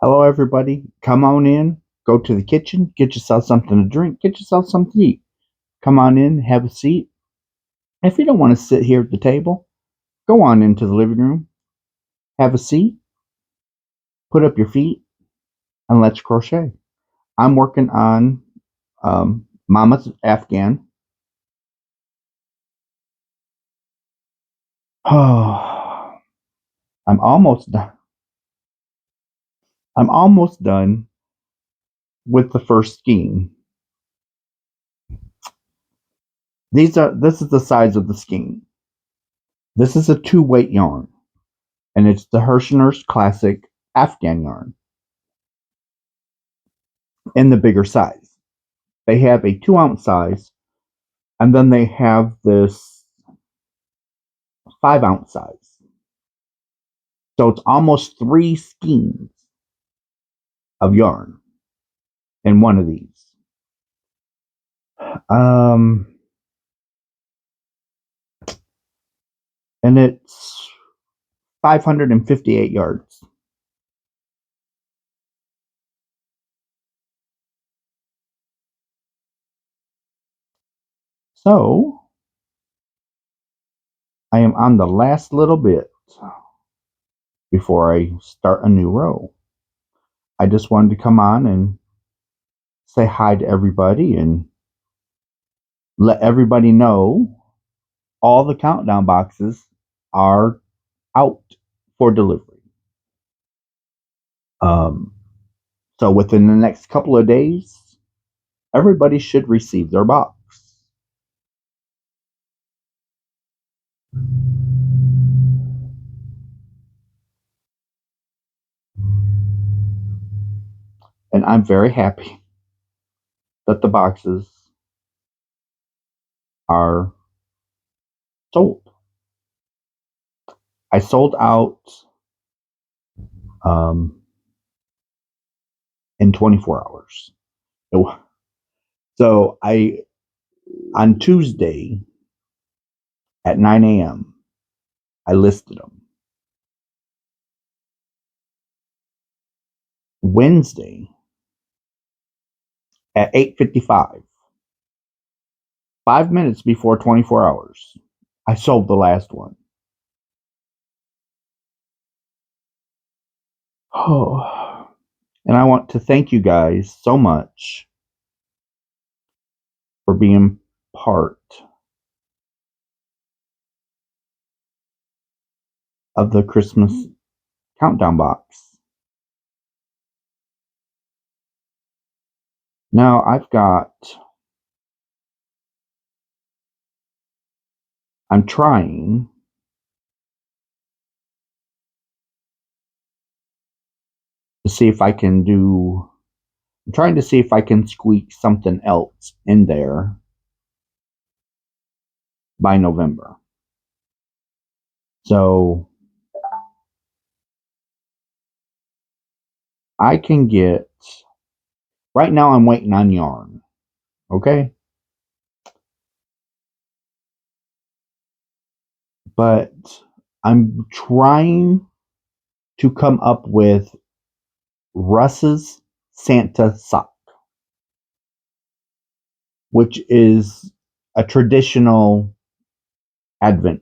Hello, everybody. Come on in. Go to the kitchen. Get yourself something to drink. Get yourself something to eat. Come on in. Have a seat. If you don't want to sit here at the table, go on into the living room. Have a seat. Put up your feet and let's crochet. I'm working on Mama's Afghan. Oh, I'm almost done. I'm almost done with the first skein. This is the size of the skein. This is a 2-weight yarn, and it's the Hirschner's Classic Afghan yarn in the bigger size. They have a 2-ounce size, and then they have this 5-ounce size. So it's almost 3 skeins of yarn in one of these. And it's 558 yards. So I am on the last little bit before I start a new row. I just wanted to come on and say hi to everybody and let everybody know all the countdown boxes are out for delivery. So within the next couple of days, everybody should receive their box. And I'm very happy that the boxes are sold. I sold out in 24 hours. So on Tuesday at 9 a.m., I listed them. Wednesday at 8:55, 5 minutes before 24 hours, I sold the last one. Oh, and I want to thank you guys so much for being part of the Christmas countdown box. Now I'm trying to see if I can I'm trying to see if I can squeak something else in there by November. So I can get, right now I'm waiting on yarn. Okay? But I'm trying to come up with Russ's Santa sock, which is a traditional Advent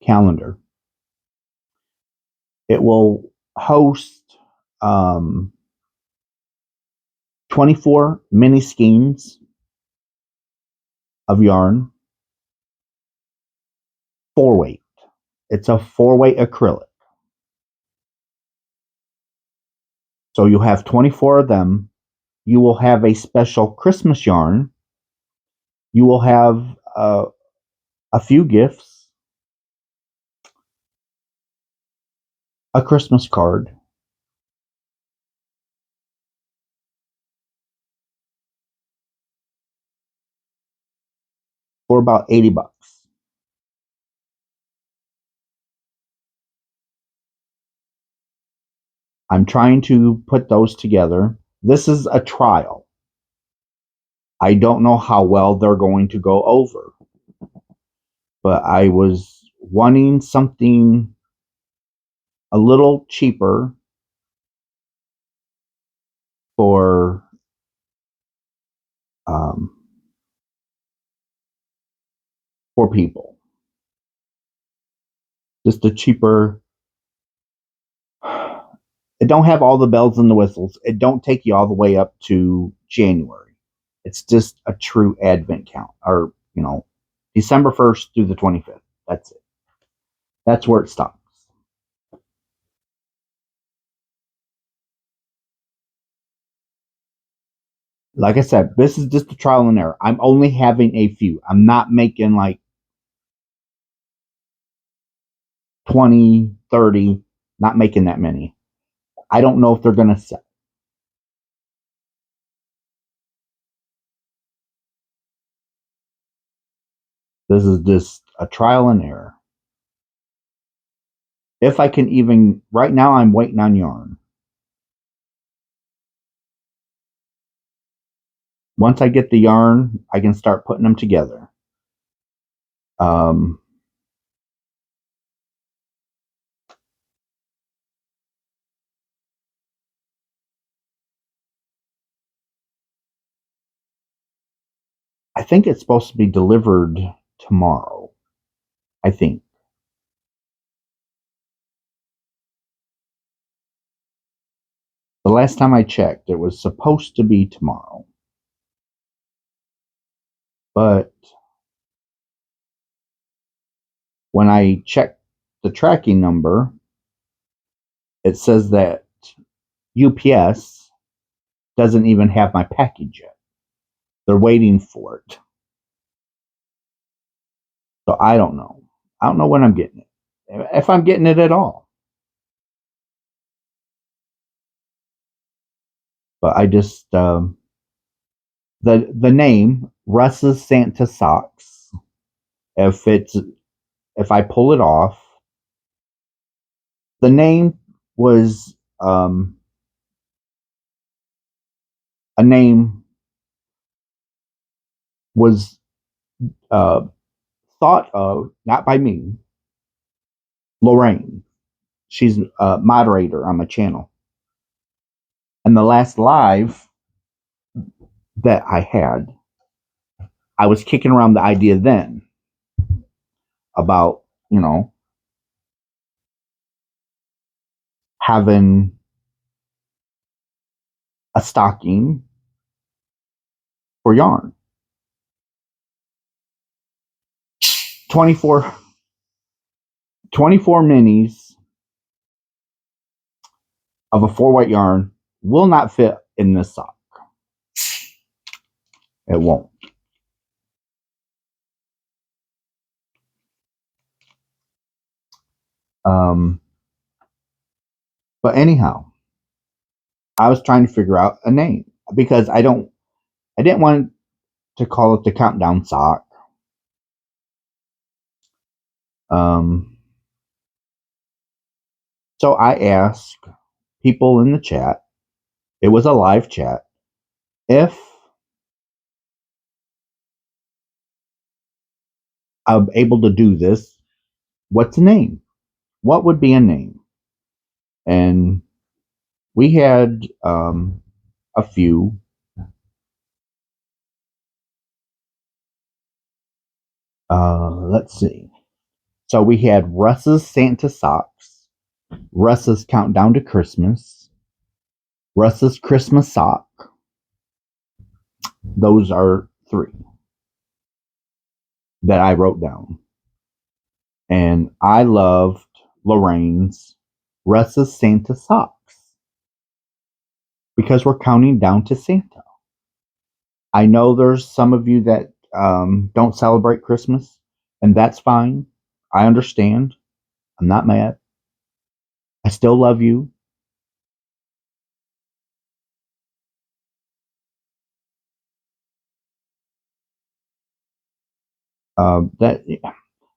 calendar. It will host 24 mini skeins of yarn, 4-weight. It's a 4-weight acrylic. So you'll have 24 of them. You will have a special Christmas yarn. You will have a few gifts, a Christmas card, for about $80. I'm trying to put those together. This is a trial. I don't know how well they're going to go over, but I was wanting something a little cheaper for um, for people. Just a cheaper. It don't have all the bells and the whistles. It don't take you all the way up to January. It's just a true Advent count, or December 1st through the 25th. That's it. That's where it stops. Like I said, this is just a trial and error. I'm only having a few. I'm not making like 20, 30, not making that many. I don't know if they're going to sell. This is just a trial and error. If I can even, right now I'm waiting on yarn. Once I get the yarn, I can start putting them together. Um, I think it's supposed to be delivered tomorrow. I think. The last time I checked, it was supposed to be tomorrow. But when I checked the tracking number, it says that UPS doesn't even have my package yet. They're waiting for it. So I don't know. I don't know when I'm getting it. If I'm getting it at all. But I just the name Russ's Santa Socks. If I pull it off, the name was a name was uh, thought of not by me, Lorraine. She's a moderator on my channel. And the last live that I had, I was kicking around the idea then about, having a stocking for yarn. 24, 24 minis of a 4 white yarn will not fit in this sock. It won't. Um, but anyhow, I was trying to figure out a name because I didn't want to call it the countdown sock. Um, so I asked people in the chat. It was a live chat. If I'm able to do this, what's a name? What would be a name? And we had a few. Let's see. So we had Russ's Santa Socks, Russ's Countdown to Christmas, Russ's Christmas Sock. Those are 3 that I wrote down. And I loved Lorraine's Russ's Santa Socks because we're counting down to Santa. I know there's some of you that don't celebrate Christmas, and that's fine. I understand. I'm not mad. I still love you.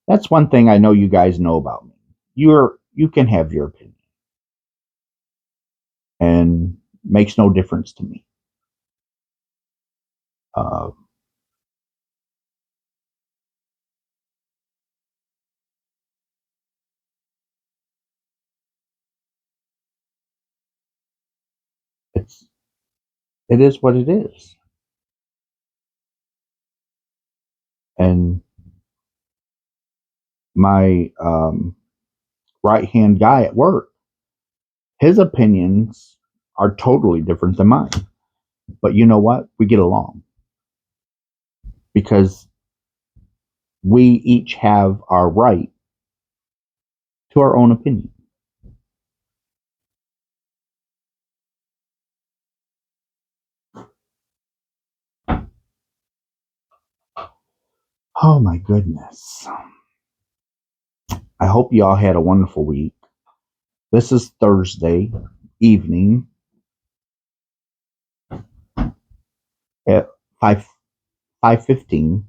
That's one thing I know you guys know about me. You can have your opinion, and makes no difference to me. Uh, it's It is what it is. And my right-hand guy at work, his opinions are totally different than mine. But you know what? We get along because we each have our right to our own opinion. Oh my goodness. I hope you all had a wonderful week. This is Thursday evening at 5:15.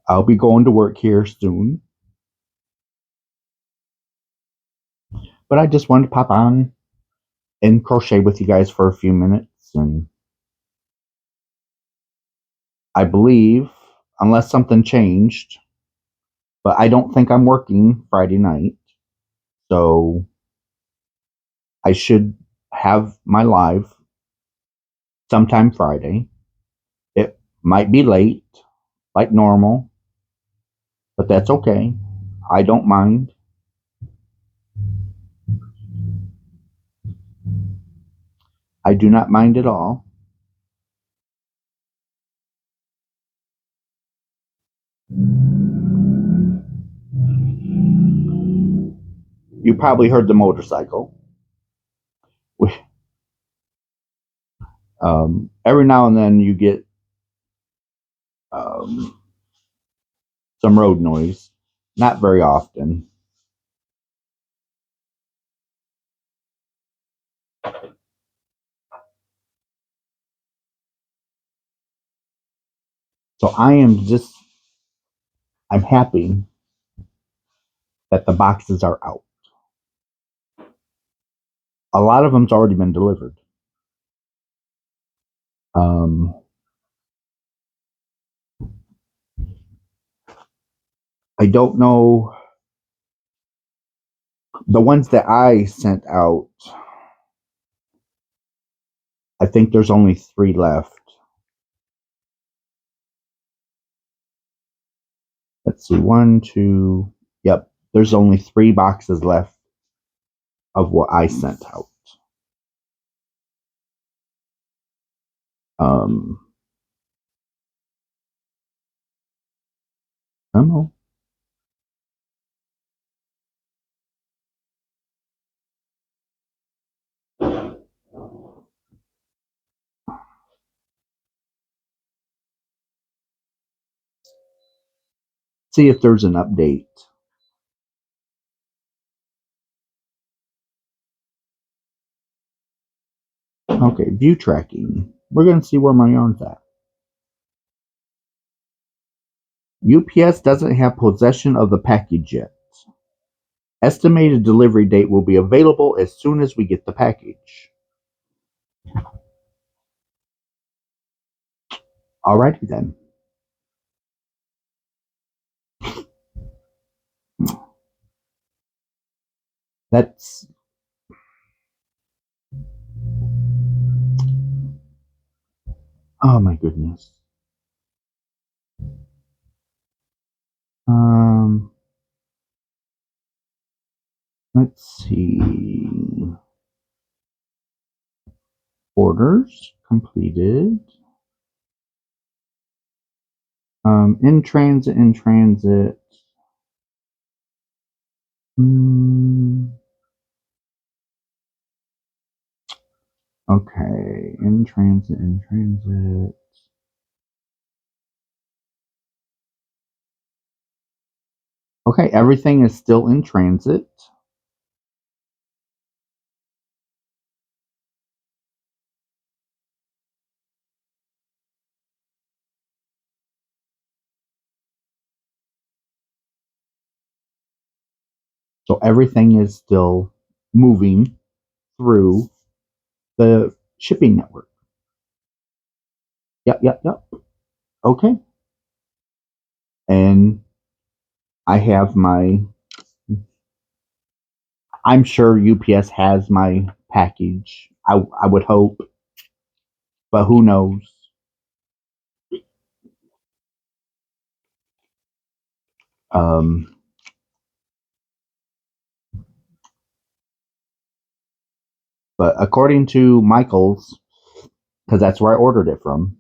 I'll be going to work here soon. But I just wanted to pop on and crochet with you guys for a few minutes. And I believe, unless something changed, but I don't think I'm working Friday night. So I should have my live sometime Friday. It might be late, like normal, but that's okay. I don't mind. I do not mind at all. You probably heard the motorcycle. Every now and then you get um, some road noise. Not very often. So I'm happy that the boxes are out. A lot of them's already been delivered. Um, I don't know. The ones that I sent out, I think there's only 3 left. Let's see, 1, 2. Yep, there's only 3 boxes left of what I sent out. Um, I don't know. See if there's an update. Okay, view tracking. We're going to see where my yarn's at. UPS doesn't have possession of the package yet. Estimated delivery date will be available as soon as we get the package. Alrighty then. That's oh my goodness. Um, let's see. Orders completed. In transit, in transit. Okay, in transit, in transit. Okay, everything is still in transit. So everything is still moving through the shipping network. Yep. Okay. And I have I'm sure UPS has my package. I would hope, but who knows? Um, but according to Michael's, because that's where I ordered it from,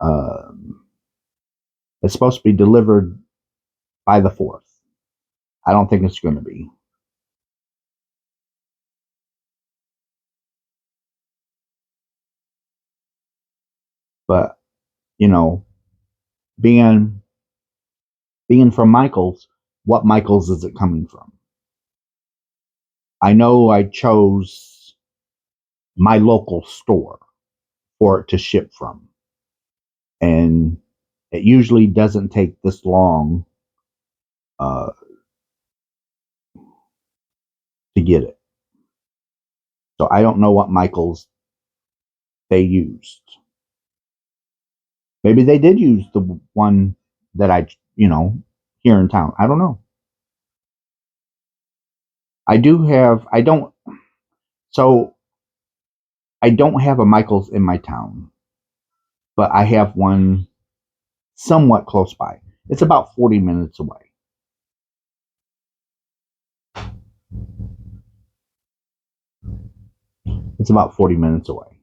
um, it's supposed to be delivered by the 4th. I don't think it's going to be. But, you know, being from Michael's, what Michael's is it coming from? I know I chose my local store for it to ship from. And it usually doesn't take this long uh, to get it. So I don't know what Michael's they used. Maybe they did use the one that here in town. I don't know. So I don't have a Michael's in my town, but I have one somewhat close by. It's about 40 minutes away. It's about 40 minutes away.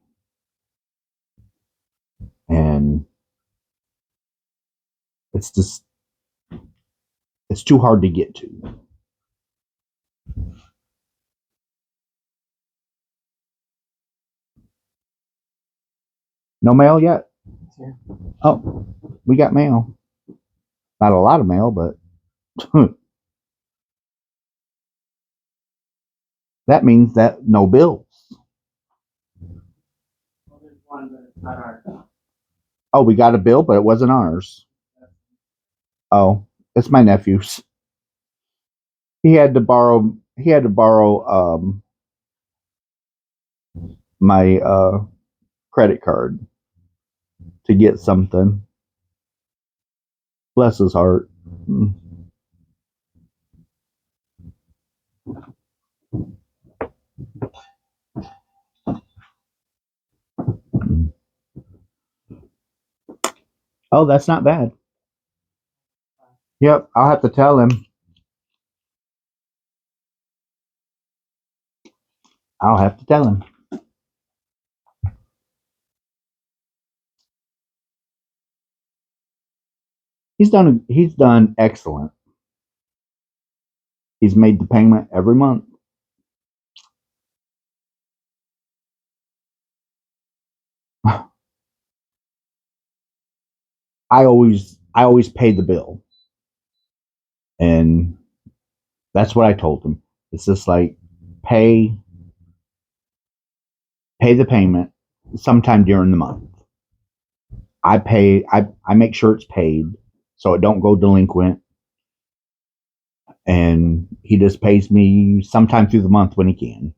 And it's too hard to get to. No mail yet? Oh, we got mail. Not a lot of mail, but that means that no bills. Well, there's one, but it's not ours. Oh, we got a bill, but it wasn't ours. Oh, it's my nephew's. He had to borrow. My credit card to get something. Bless his heart. Oh, that's not bad. Yep, I'll have to tell him. I'll have to tell him. He's done excellent. He's made the payment every month. I always pay the bill. And that's what I told him. It's just like pay the payment sometime during the month. I make sure it's paid so it don't go delinquent, and he just pays me sometime through the month when he can.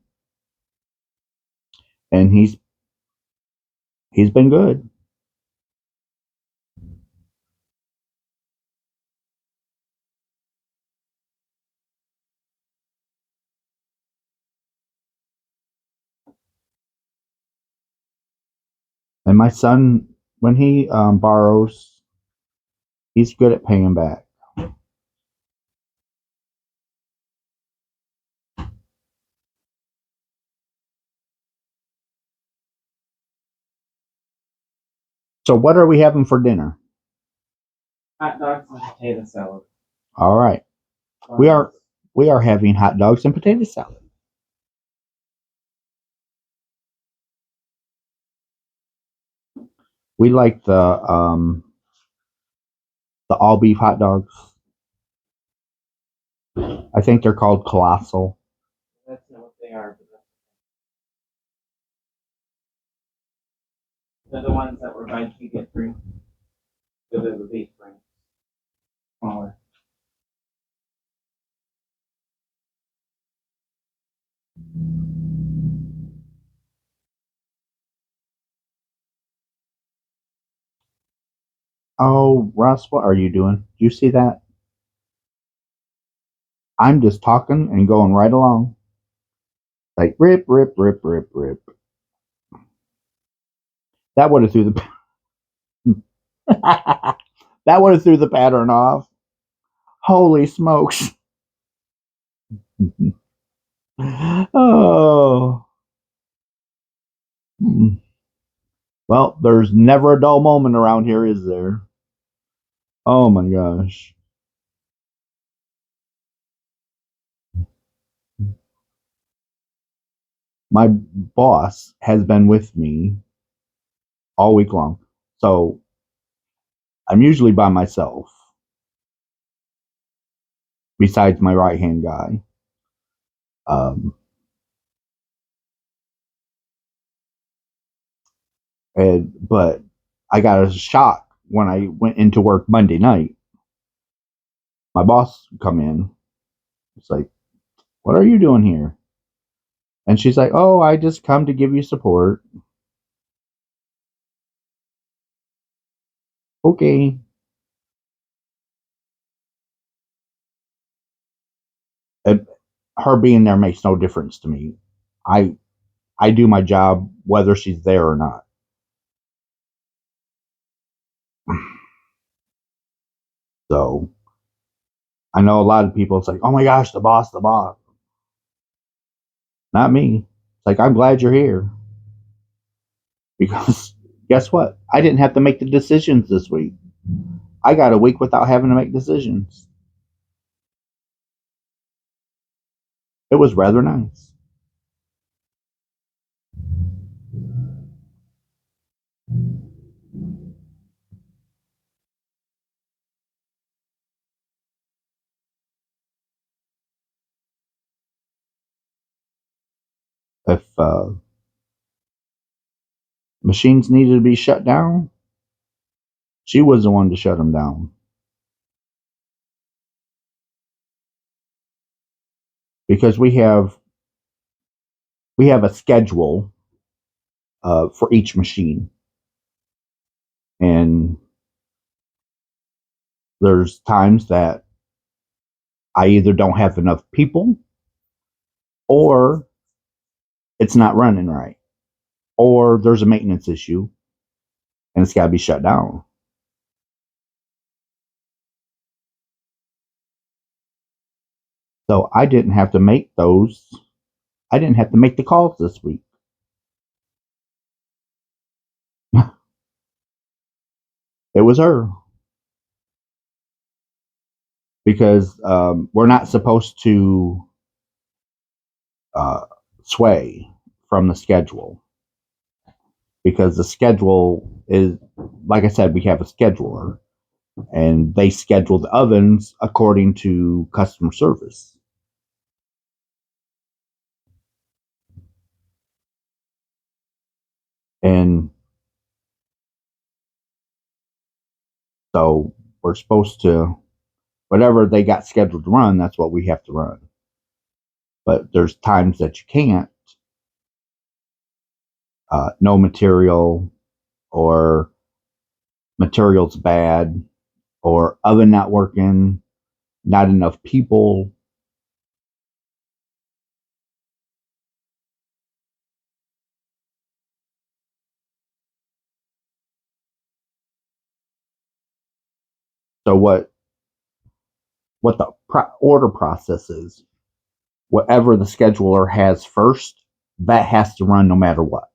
And he's been good. And my son, when he borrows, he's good at paying back. So what are we having for dinner? Hot dogs and potato salad. All right. We are having hot dogs and potato salad. We like the all beef hot dogs. I think they're called Colossal. That's not what they are, but they're the ones that were buy two get free. So they're the beef brand. Smaller. Oh, Russ, what are you doing? Do you see that? I'm just talking and going right along. Like rip, rip, rip, rip, rip. That would have threw the that would have threw the pattern off. Holy smokes. Oh. Well, there's never a dull moment around here, is there? Oh my gosh. My boss has been with me all week long. So I'm usually by myself, besides my right hand guy. Um, but I got a shock when I went into work Monday night. My boss come in. It's like, what are you doing here? And she's like, oh, I just come to give you support. Okay. And her being there makes no difference to me. I I do my job whether she's there or not. So I know a lot of people. It's like, oh my gosh, the boss, the boss. Not me. It's like I'm glad you're here because guess what? I didn't have to make the decisions this week. I got a week without having to make decisions. It was rather nice. If machines needed to be shut down, she was the one to shut them down because we have a schedule for each machine, and there's times that I either don't have enough people or it's not running right or there's a maintenance issue and it's got to be shut down. So I didn't have to make those. I didn't have to make the calls this week. It was her because we're not supposed to uh, sway from the schedule because the schedule is, like I said, we have a scheduler and they schedule the ovens according to customer service. And so we're supposed to, whatever they got scheduled to run, that's what we have to run. But there's times that you can't, no material or material's bad or oven not working, not enough people. So what the order process is, whatever the scheduler has first, that has to run no matter what.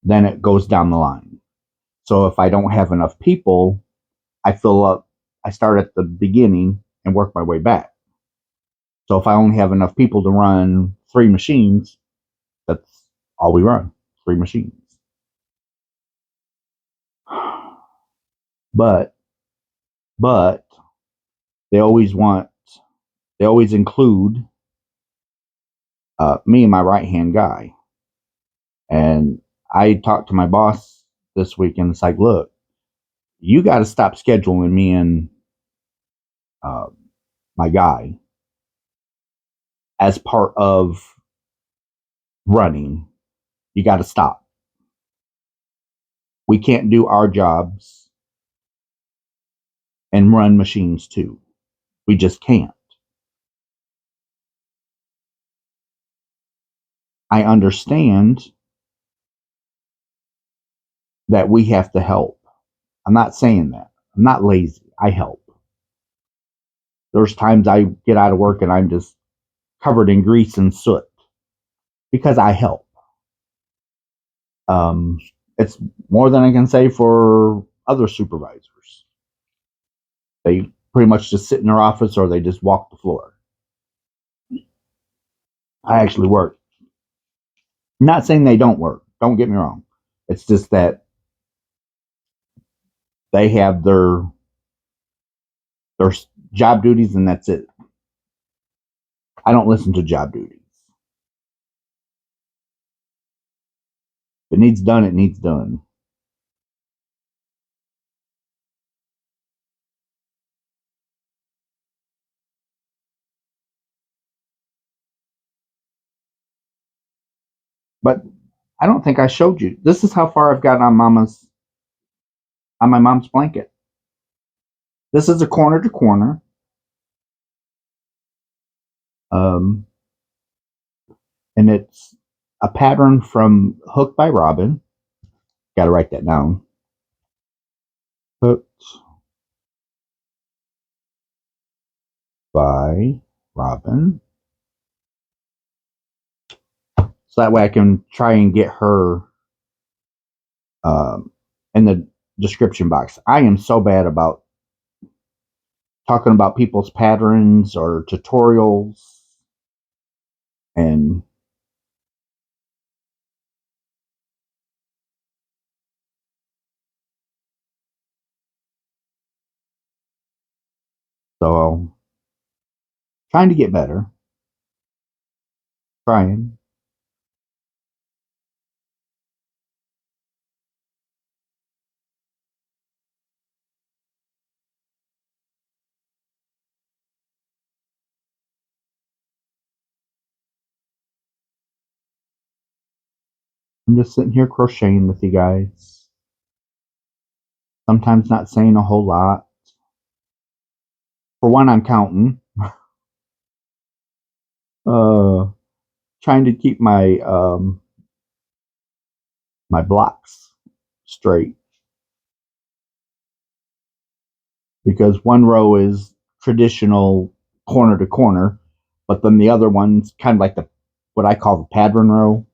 Then it goes down the line. So if I don't have enough people, I fill up, I start at the beginning and work my way back. So if I only have enough people to run 3 machines, that's all we run, 3 machines. But but they always want they always include me and my right hand guy. And I talked to my boss this week and it's like, look, you got to stop scheduling me and uh, my guy as part of running. You got to stop. We can't do our jobs and run machines too. We just can't. I understand that we have to help. I'm not saying that. I'm not lazy. I help. There's times I get out of work and I'm just covered in grease and soot because I help. It's more than I can say for other supervisors. They pretty much just sit in their office or they just walk the floor. I actually work. I'm not saying they don't work. Don't get me wrong. It's just that they have their job duties and that's it. I don't listen to job duties. If it needs done, it needs done. But I don't think I showed you. This is how far I've gotten on my mom's blanket. This is a corner to corner. Um, and it's a pattern from Hook by Robin. Got to write that down. Hooked by Robin. So that way I can try and get her in the description box. I am so bad about talking about people's patterns or tutorials and so trying to get better. Trying. I'm just sitting here crocheting with you guys. Sometimes not saying a whole lot. For one, I'm counting. Trying to keep my blocks straight because one row is traditional corner to corner, but then the other one's kind of like the what I call the pattern row.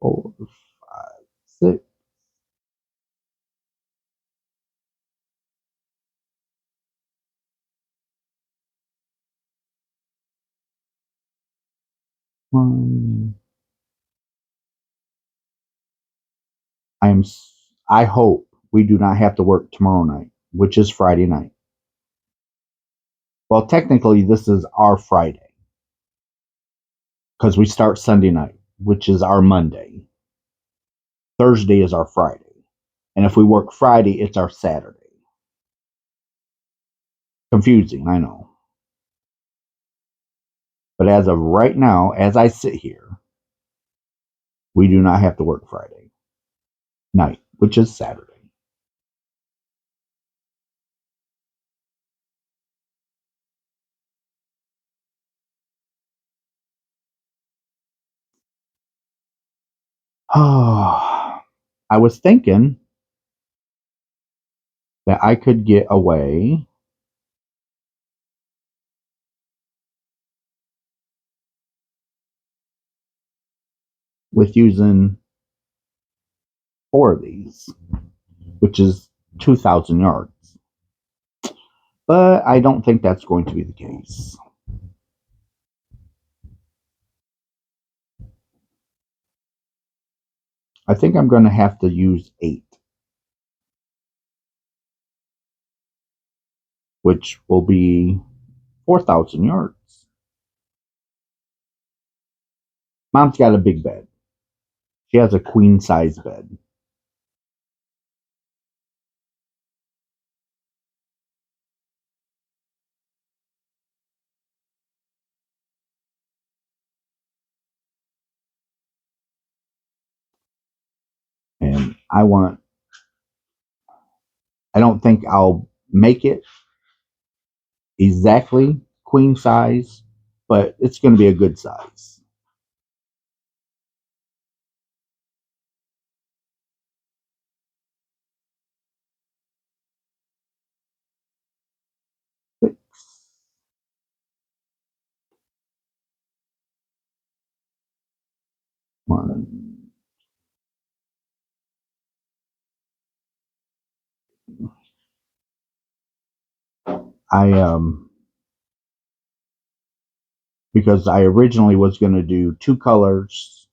4, 5, 6. One. I'm. I hope we do not have to work tomorrow night, which is Friday night. Well, technically, this is our Friday because we start Sunday night, which is our Monday. Thursday is our Friday. And if we work Friday, it's our Saturday. Confusing, I know. But as of right now, as I sit here, we do not have to work Friday night, which is Saturday. Oh, I was thinking that I could get away with using 4 of these, which is 2,000 yards. But I don't think that's going to be the case. I think I'm going to have to use 8, which will be 4,000 yards. Mom's got a big bed. She has a queen size bed. And I don't think I'll make it exactly queen size, but it's going to be a good size. One. Because I originally was going to do 2 colors.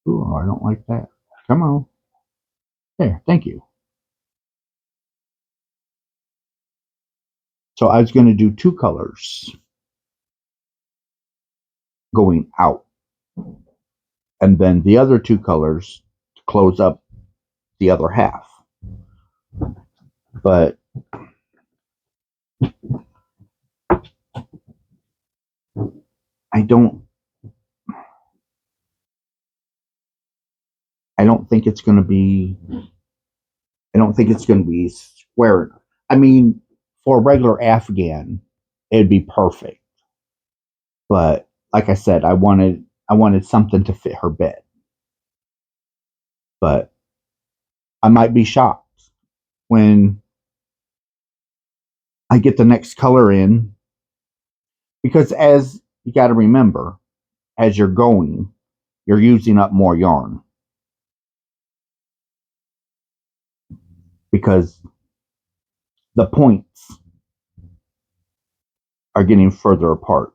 Ooh, I don't like that. Come on. There, thank you. So I was going to do 2 colors going out, and then the other 2 colors to close up the other half. But I don't think it's going to be square. I mean, for a regular Afghan, it'd be perfect. But like I said, I wanted something to fit her bed. But I might be shocked when I get the next color in, because as you got to remember, as you're going, you're using up more yarn, because the points are getting further apart.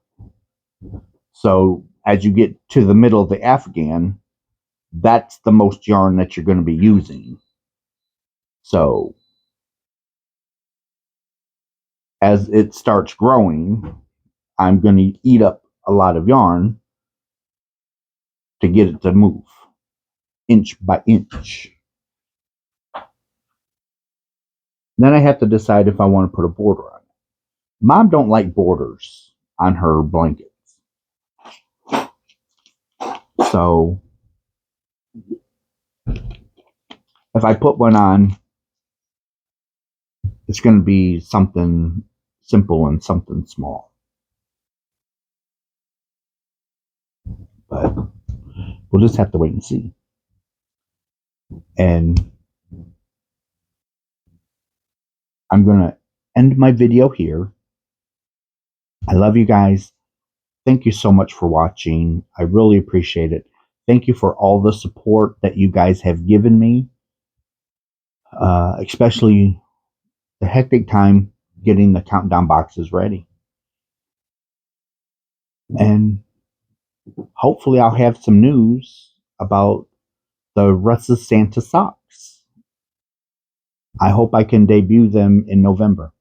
So as you get to the middle of the Afghan, that's the most yarn that you're going to be using. So as it starts growing, I'm going to eat up a lot of yarn to get it to move inch by inch. Then I have to decide if I want to put a border on it. Mom don't like borders on her blankets. So if I put one on, it's going to be something simple and something small. But we'll just have to wait and see. And I'm going to end my video here. I love you guys. Thank you so much for watching. I really appreciate it. Thank you for all the support that you guys have given me, especially the hectic time getting the countdown boxes ready. And hopefully I'll have some news about the Russ's Santa socks. I hope I can debut them in November.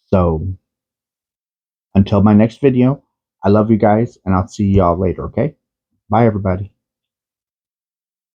So until my next video, I love you guys, and I'll see y'all later, okay? Bye, everybody.